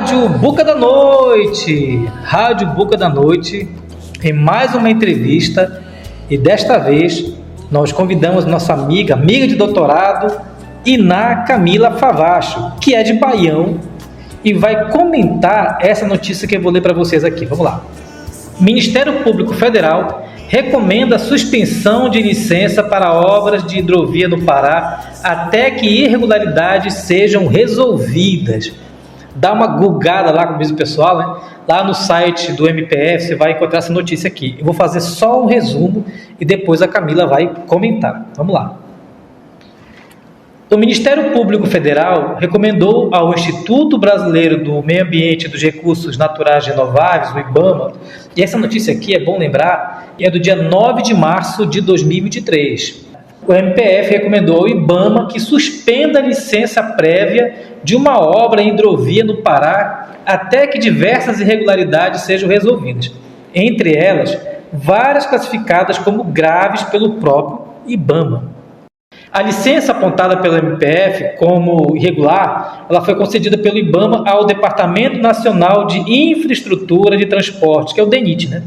Rádio Boca da Noite, Rádio Boca da Noite, em mais uma entrevista, e desta vez nós convidamos nossa amiga de doutorado, Iná Camila Favacho, que é de Baião, e vai comentar essa notícia que eu vou ler para vocês aqui. Vamos lá. Ministério Público Federal recomenda a suspensão de licença para obras de hidrovia no Pará até que irregularidades sejam resolvidas. Dá uma googada lá, como diz o pessoal, né? Lá no site do MPF você vai encontrar essa notícia aqui. Eu vou fazer só um resumo e depois a Camila vai comentar. Vamos lá. O Ministério Público Federal recomendou ao Instituto Brasileiro do Meio Ambiente e dos Recursos Naturais Renováveis, o IBAMA, e essa notícia aqui é bom lembrar, é do dia 9 de março de 2023. O MPF recomendou ao IBAMA que suspenda a licença prévia de uma obra em hidrovia no Pará até que diversas irregularidades sejam resolvidas. Entre elas, várias classificadas como graves pelo próprio IBAMA. A licença apontada pelo MPF como irregular, ela foi concedida pelo IBAMA ao Departamento Nacional de Infraestrutura de Transporte, que é o DENIT, né?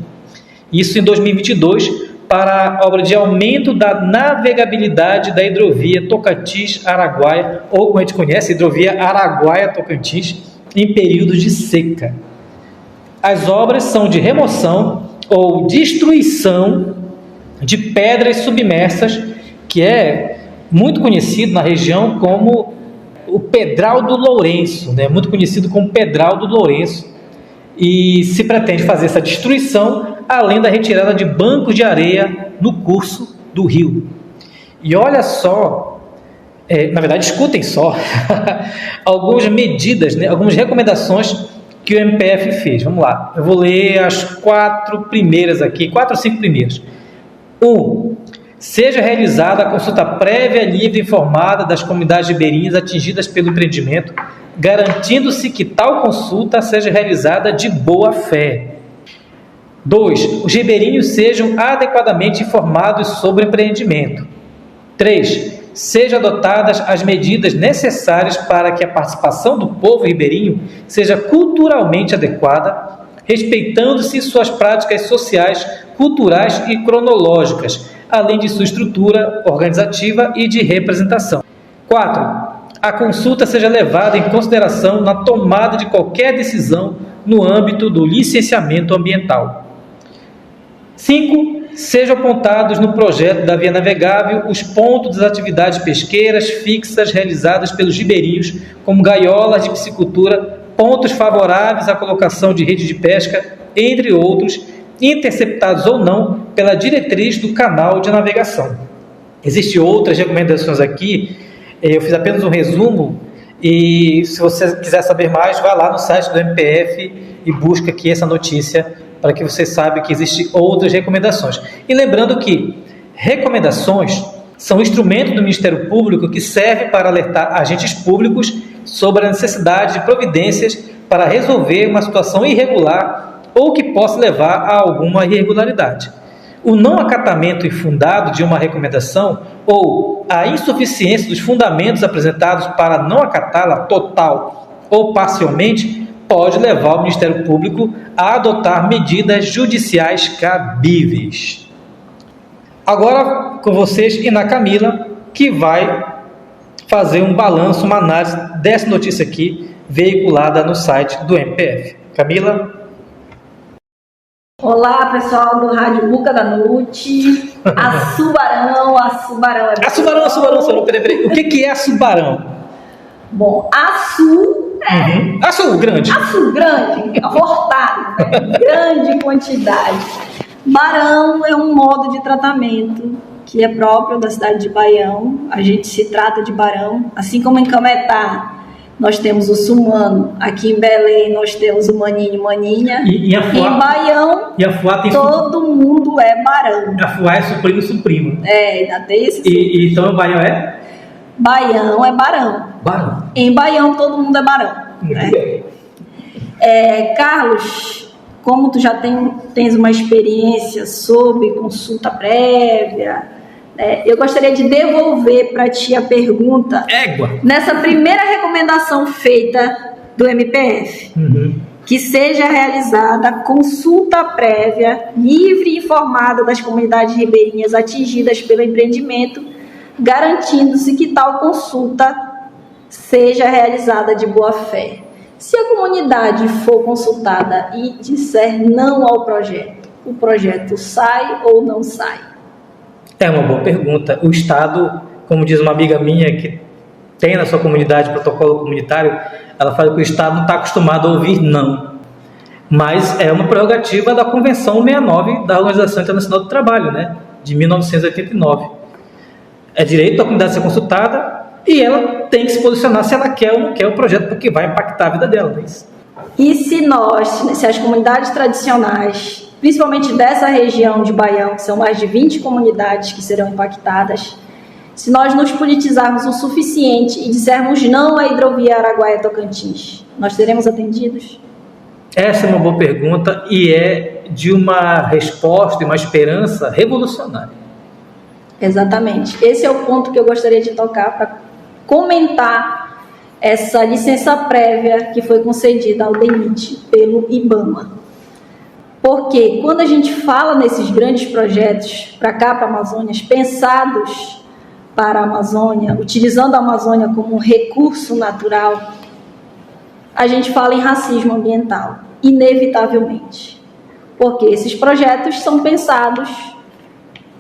Isso em 2022, para a obra de aumento da navegabilidade da hidrovia Tocantins-Araguaia, ou como a gente conhece, hidrovia Araguaia-Tocantins, em períodos de seca. As obras são de remoção ou destruição de pedras submersas, que é muito conhecido na região como o Pedral do Lourenço, né? Muito conhecido como Pedral do Lourenço, e se pretende fazer essa destruição, além da retirada de bancos de areia no curso do rio. E olha só, na verdade, escutem só, algumas medidas, né? Algumas recomendações que o MPF fez. Vamos lá, eu vou ler as 4 ou 5 primeiras. 1. Seja realizada a consulta prévia, livre e informada das comunidades ribeirinhas atingidas pelo empreendimento, garantindo-se que tal consulta seja realizada de boa fé. 2. Os ribeirinhos sejam adequadamente informados sobre o empreendimento. 3. Sejam adotadas as medidas necessárias para que a participação do povo ribeirinho seja culturalmente adequada, respeitando-se suas práticas sociais, culturais e cronológicas, além de sua estrutura organizativa e de representação. 4. A consulta seja levada em consideração na tomada de qualquer decisão no âmbito do licenciamento ambiental. 5. Sejam apontados no projeto da via navegável os pontos das atividades pesqueiras fixas realizadas pelos ribeirinhos, como gaiolas de piscicultura, pontos favoráveis à colocação de rede de pesca, entre outros, interceptados ou não pela diretriz do canal de navegação. Existem outras recomendações aqui, eu fiz apenas um resumo, e se você quiser saber mais, vai lá no site do MPF e busca aqui essa notícia para que você saiba que existem outras recomendações. E lembrando que recomendações são instrumentos do Ministério Público que servem para alertar agentes públicos sobre a necessidade de providências para resolver uma situação irregular ou que possa levar a alguma irregularidade. O não acatamento infundado de uma recomendação ou a insuficiência dos fundamentos apresentados para não acatá-la total ou parcialmente pode levar o Ministério Público a adotar medidas judiciais cabíveis. Agora com vocês, Iná Camila, que vai fazer um balanço, uma análise dessa notícia aqui, veiculada no site do MPF. Camila? Olá, pessoal do Rádio Boca da Noite. Assubarão é... Assubarão, peraí. O que é assubarão? Bom, assu é... Assu grande, abortado, grande quantidade. Barão é um modo de tratamento que é próprio da cidade de Baião. A gente se trata de barão, assim como em Cametá nós temos o sumano, aqui em Belém nós temos o maninho e maninha, e em Baião e a Fuá tem todo mundo é barão. A Fuá é suprima. Ainda tem esse e então o Baião é? Baião é barão. Em Baião todo mundo é barão. Muito bem. Carlos, como tu já tens uma experiência sobre consulta prévia, eu gostaria de devolver para ti a pergunta. Égua! Nessa primeira recomendação feita do MPF, que seja realizada consulta prévia, livre e informada das comunidades ribeirinhas atingidas pelo empreendimento, garantindo-se que tal consulta seja realizada de boa fé. Se a comunidade for consultada e disser não ao projeto, o projeto sai ou não sai? É uma boa pergunta. O Estado, como diz uma amiga minha que tem na sua comunidade protocolo comunitário, ela fala que o Estado não está acostumado a ouvir não. Mas é uma prerrogativa da Convenção 69 da Organização Internacional do Trabalho, né, de 1989. É direito da comunidade ser consultada e ela tem que se posicionar se ela quer ou não quer o projeto, porque vai impactar a vida dela. Não é isso? E se as comunidades tradicionais, principalmente dessa região de Baião, que são mais de 20 comunidades que serão impactadas, se nós nos politizarmos o suficiente e dissermos não à hidrovia Araguaia-Tocantins, nós seremos atendidos? Essa é uma boa pergunta e é de uma resposta e uma esperança revolucionária. Exatamente. Esse é o ponto que eu gostaria de tocar para comentar essa licença prévia que foi concedida ao DENIT pelo IBAMA. Porque quando a gente fala nesses grandes projetos para cá, para a Amazônia, pensados para a Amazônia, utilizando a Amazônia como um recurso natural, a gente fala em racismo ambiental, inevitavelmente. Porque esses projetos são pensados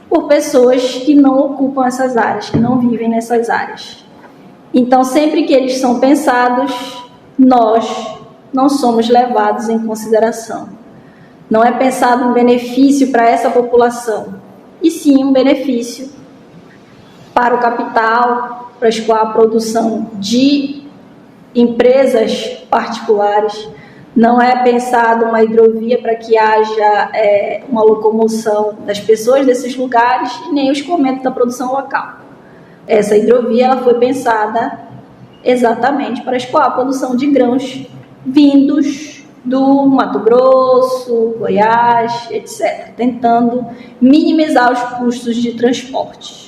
por pessoas que não ocupam essas áreas, que não vivem nessas áreas. Então, sempre que eles são pensados, nós não somos levados em consideração. Não é pensado um benefício para essa população, e sim um benefício para o capital, para escoar a produção de empresas particulares. Não é pensado uma hidrovia para que haja uma locomoção das pessoas desses lugares e nem o escoamento da produção local. Essa hidrovia ela foi pensada exatamente para escoar a produção de grãos vindos do Mato Grosso, Goiás, etc., tentando minimizar os custos de transporte.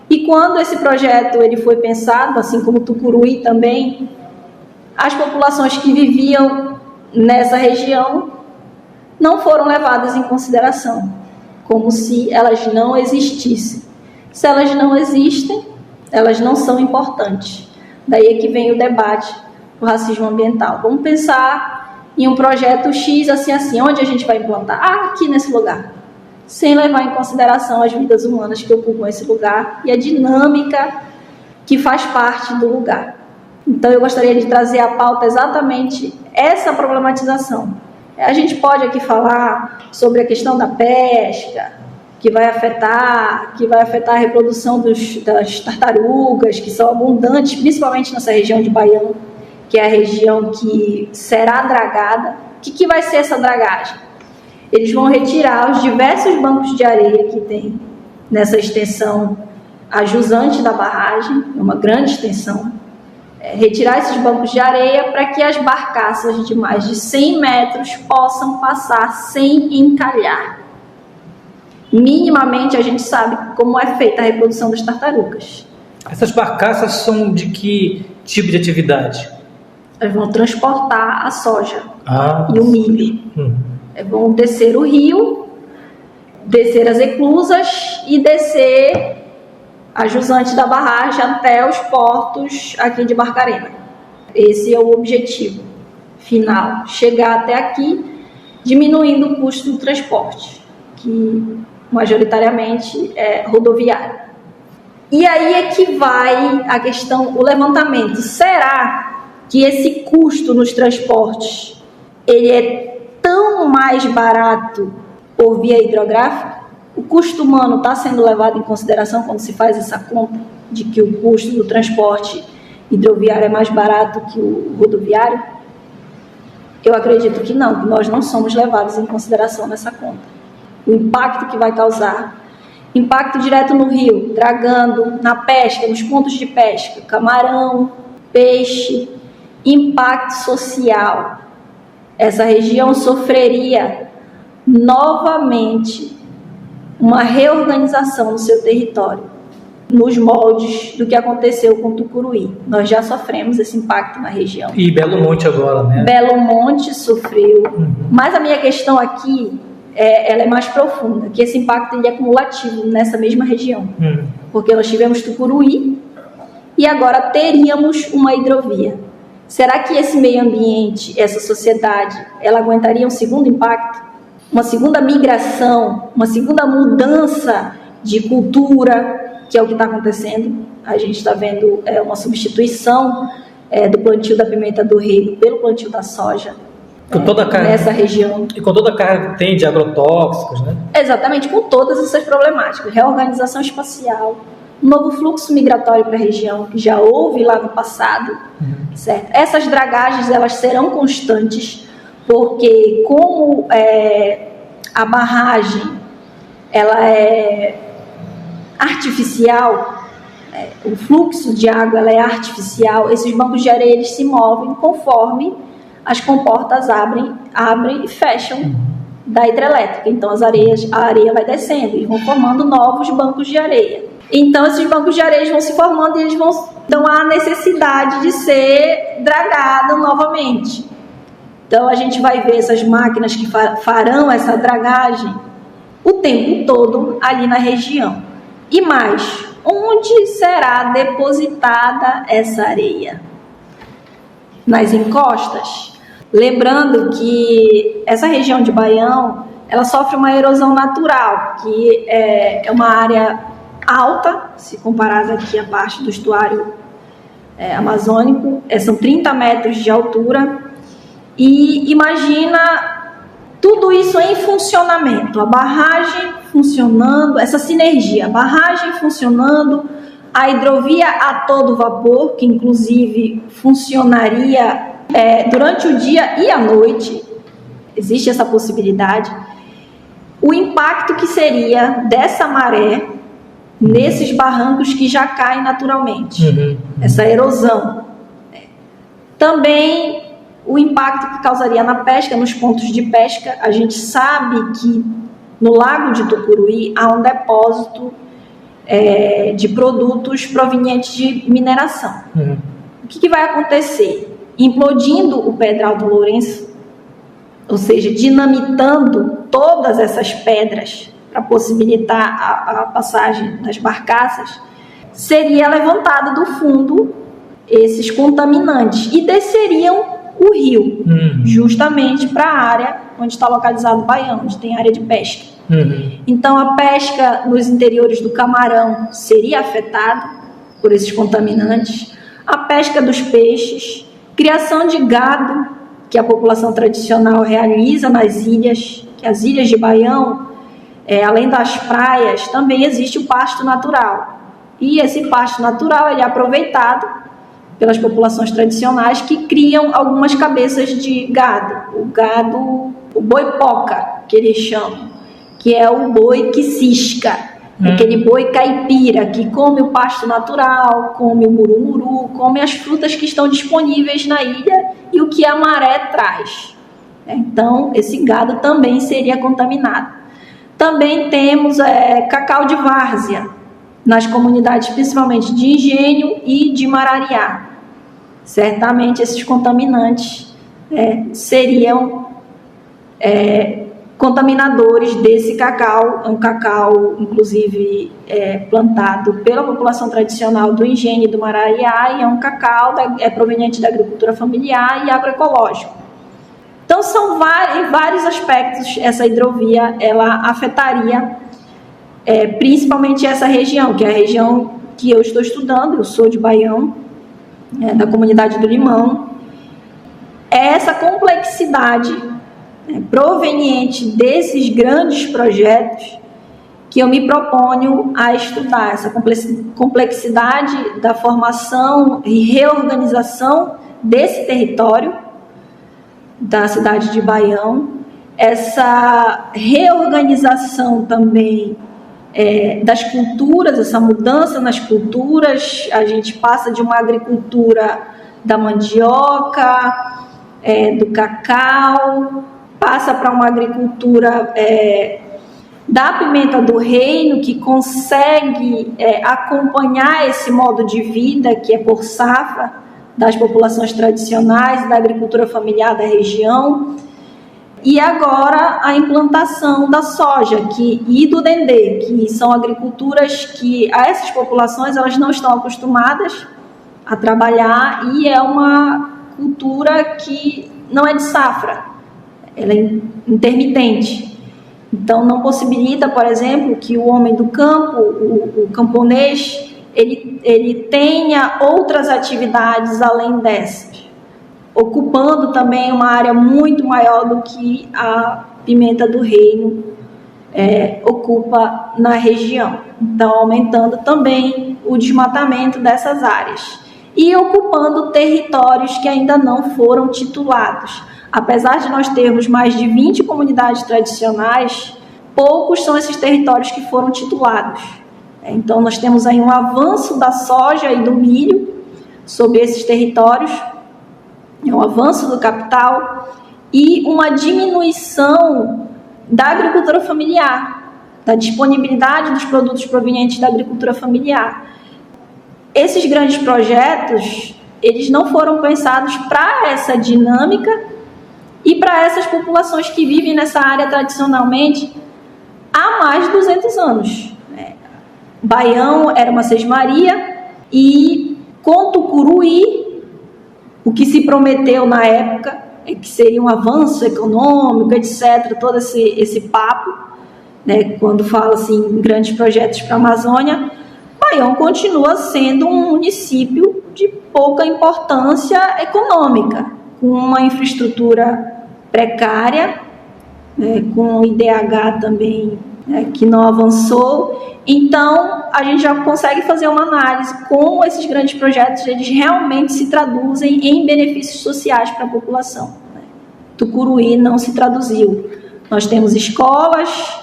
E quando esse projeto ele foi pensado, assim como Tucuruí também, as populações que viviam nessa região não foram levadas em consideração, como se elas não existissem. Se elas não existem, elas não são importantes. Daí é que vem o debate do racismo ambiental. Vamos pensar em um projeto X assim, onde a gente vai implantar? Aqui nesse lugar. Sem levar em consideração as vidas humanas que ocupam esse lugar e a dinâmica que faz parte do lugar. Então, eu gostaria de trazer à pauta exatamente essa problematização. A gente pode aqui falar sobre a questão da pesca, que vai afetar a reprodução das tartarugas, que são abundantes, principalmente nessa região de Baião, que é a região que será dragada. O que vai ser essa dragagem? Eles vão retirar os diversos bancos de areia que tem nessa extensão a jusante da barragem, é uma grande extensão, retirar esses bancos de areia para que as barcaças de mais de 100 metros possam passar sem encalhar. Minimamente a gente sabe como é feita a reprodução das tartarugas. Essas barcaças são de que tipo de atividade? Elas vão transportar a soja e o milho. Vão descer o rio, descer as eclusas e descer a jusante da barragem até os portos aqui de Barcarena. Esse é o objetivo final, chegar até aqui, diminuindo o custo do transporte, que majoritariamente é rodoviário. E aí é que vai a questão, o levantamento. Será que esse custo nos transportes ele é tão mais barato por via hidrográfica? O custo humano está sendo levado em consideração quando se faz essa conta de que o custo do transporte hidroviário é mais barato que o rodoviário? Eu acredito que não, que nós não somos levados em consideração nessa conta. O impacto que vai causar, impacto direto no rio, dragando, na pesca, nos pontos de pesca, camarão, peixe, impacto social. Essa região sofreria novamente uma reorganização no seu território. nos moldes do que aconteceu com Tucuruí. Nós já sofremos esse impacto na região. E Belo Monte agora, né? Belo Monte sofreu, mas a minha questão aqui ela é mais profunda, que esse impacto ele é acumulativo nessa mesma região. Porque nós tivemos Tucuruí e agora teríamos uma hidrovia. Será que esse meio ambiente, essa sociedade, ela aguentaria um segundo impacto? Uma segunda migração, uma segunda mudança de cultura, que é o que está acontecendo? A gente está vendo uma substituição do plantio da pimenta do reino pelo plantio da soja. Com toda a carga, nessa região. E com toda a carga que tem de agrotóxicos, né? Exatamente, com todas essas problemáticas. Reorganização espacial, novo fluxo migratório para a região, que já houve lá no passado, certo? Essas dragagens, elas serão constantes, porque como a barragem, ela é artificial, o fluxo de água ela é artificial, esses bancos de areia eles se movem conforme as comportas abrem e fecham da hidrelétrica. Então a areia vai descendo e vão formando novos bancos de areia. Então esses bancos de areia vão se formando e eles dão a necessidade de ser dragado novamente. Então a gente vai ver essas máquinas que farão essa dragagem o tempo todo ali na região. E mais, onde será depositada essa areia? Nas encostas? Lembrando que essa região de Baião, ela sofre uma erosão natural, que é uma área alta, se comparada aqui à parte do estuário amazônico, são 30 metros de altura, e imagina tudo isso em funcionamento, a barragem funcionando, essa sinergia, a barragem funcionando, a hidrovia a todo vapor, que inclusive funcionaria durante o dia e a noite, existe essa possibilidade, o impacto que seria dessa maré nesses barrancos que já caem naturalmente, essa erosão. Também o impacto que causaria na pesca, nos pontos de pesca. A gente sabe que no Lago de Tucuruí há um depósito de produtos provenientes de mineração. O que vai acontecer? Implodindo o Pedral do Lourenço, ou seja, dinamitando todas essas pedras para possibilitar a passagem das barcaças, seria levantado do fundo esses contaminantes e desceriam o rio, justamente para a área onde está localizado o Baião, onde tem área de pesca. Então a pesca nos interiores do camarão seria afetada por esses contaminantes, a pesca dos peixes, criação de gado que a população tradicional realiza nas ilhas, que as ilhas de Baião, além das praias, também existe o pasto natural. E esse pasto natural ele é aproveitado pelas populações tradicionais que criam algumas cabeças de gado. O boi-poca, que eles chamam, que é o boi que cisca. Aquele boi caipira que come o pasto natural, come o murumuru, come as frutas que estão disponíveis na ilha e o que a maré traz. Então, esse gado também seria contaminado. Também temos cacau de várzea, nas comunidades principalmente de Engenho e de Marariá. Certamente esses contaminantes seriam contaminadores desse cacau, um cacau inclusive plantado pela população tradicional do Engenho e do Marariá, e é um cacau proveniente da agricultura familiar e agroecológico. Então são em vários aspectos essa hidrovia ela afetaria principalmente essa região, que é a região que eu estou estudando. Eu sou de Baião, da comunidade do Limão. Essa complexidade proveniente desses grandes projetos que eu me proponho a estudar, essa complexidade da formação e reorganização desse território da cidade de Baião, essa reorganização também das culturas, essa mudança nas culturas. A gente passa de uma agricultura da mandioca, do cacau, passa para uma agricultura da pimenta do reino, que consegue acompanhar esse modo de vida que é por safra das populações tradicionais, da agricultura familiar da região, e agora a implantação da soja e do dendê, que são agriculturas que essas populações elas não estão acostumadas a trabalhar, e é uma cultura que não é de safra, ela é intermitente. Então não possibilita, por exemplo, que o homem do campo, o camponês, ele tenha outras atividades além dessas, ocupando também uma área muito maior do que a pimenta do reino ocupa na região. Então, aumentando também o desmatamento dessas áreas e ocupando territórios que ainda não foram titulados. Apesar de nós termos mais de 20 comunidades tradicionais, poucos são esses territórios que foram titulados. Então, nós temos aí um avanço da soja e do milho sobre esses territórios, um avanço do capital e uma diminuição da agricultura familiar, da disponibilidade dos produtos provenientes da agricultura familiar. Esses grandes projetos, eles não foram pensados para essa dinâmica e para essas populações que vivem nessa área tradicionalmente há mais de 200 anos. Baião era uma sesmaria e com Tucuruí, o que se prometeu na época é que seria um avanço econômico, etc., todo esse papo, né, quando fala assim, em grandes projetos para a Amazônia, Baião continua sendo um município de pouca importância econômica, com uma infraestrutura precária, né, com o IDH também, né, que não avançou. Então, a gente já consegue fazer uma análise como esses grandes projetos eles realmente se traduzem em benefícios sociais para a população. Né? Tucuruí não se traduziu. Nós temos escolas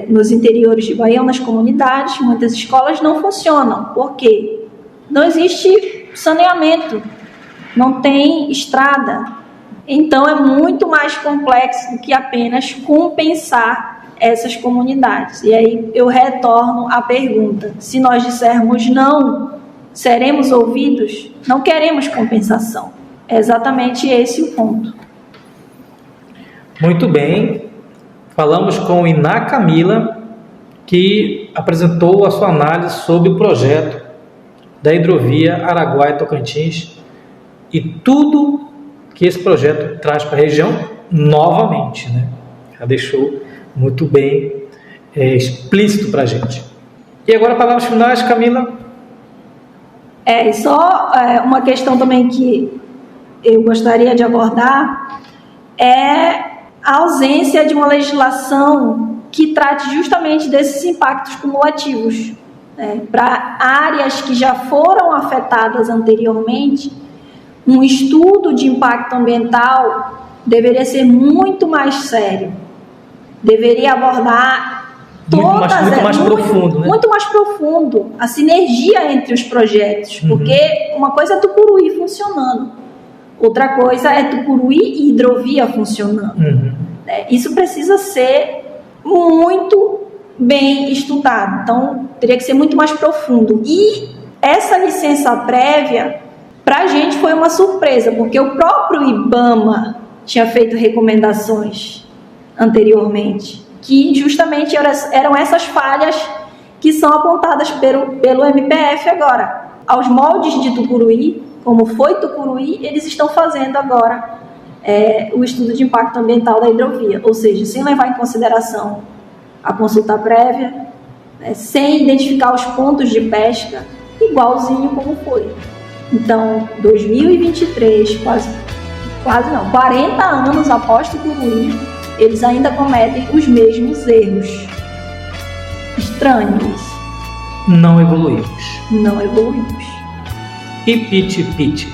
nos interiores de Baião, nas comunidades, muitas escolas não funcionam. Por quê? Não existe saneamento, não tem estrada. Então, é muito mais complexo do que apenas compensar essas comunidades. E aí eu retorno à pergunta: se nós dissermos não, seremos ouvidos? Não queremos compensação. É exatamente esse o ponto. Muito bem. Falamos com Iná Camila, que apresentou a sua análise sobre o projeto da hidrovia Araguaia-Tocantins e tudo que esse projeto traz para a região novamente, né? Já deixou muito bem explícito para a gente. E agora, palavras finais, Camila. Só uma questão também que eu gostaria de abordar é a ausência de uma legislação que trate justamente desses impactos cumulativos. Para áreas que já foram afetadas anteriormente, um estudo de impacto ambiental deveria ser muito mais sério. Deveria abordar muito mais profundo, né? Muito mais profundo, a sinergia entre os projetos, porque uma coisa é Tucuruí funcionando, outra coisa é Tucuruí e hidrovia funcionando. Isso precisa ser muito bem estudado, então teria que ser muito mais profundo. E essa licença prévia, para a gente foi uma surpresa, porque o próprio IBAMA tinha feito recomendações anteriormente, que justamente eram essas falhas que são apontadas pelo MPF agora. Aos moldes de Tucuruí, como foi Tucuruí, eles estão fazendo agora o estudo de impacto ambiental da hidrovia, ou seja, sem levar em consideração a consulta prévia, sem identificar os pontos de pesca, igualzinho como foi. Então, 2023, quase não, 40 anos após Tucuruí, eles ainda cometem os mesmos erros. Estranhos. Não evoluímos. Não evoluímos. E piti.